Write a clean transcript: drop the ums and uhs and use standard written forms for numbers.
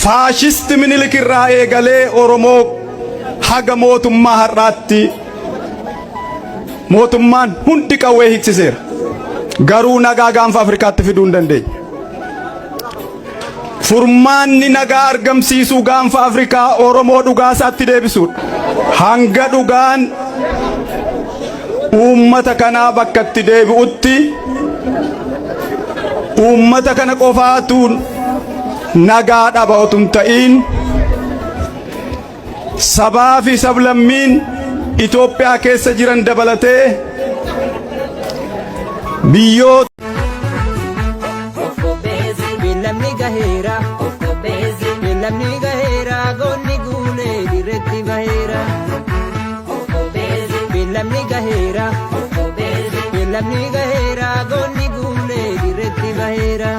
Faashisti Minilik irraa eegalee Oromoo haga mootummaa har'aatti mootummaan hundi qawwee hiiksiseera. Garuu nagaa gaanfa Afrikaatti fiduu hin dandeenye. Furmaanni nagaa argamsiisuu gaanfa Afrikaa Oromoo dhugaa isaatti deebisuudha. Hanga dhugaan uummata kanaa bakka itti deebi'utti uummata kana qofaatuun nagaa dhaba otoo hin ta'in sabaa fi sablammiin Itoophiyaa keessa jiran dabalatee biyyoota Lamni gahera gonni gule diretti bahera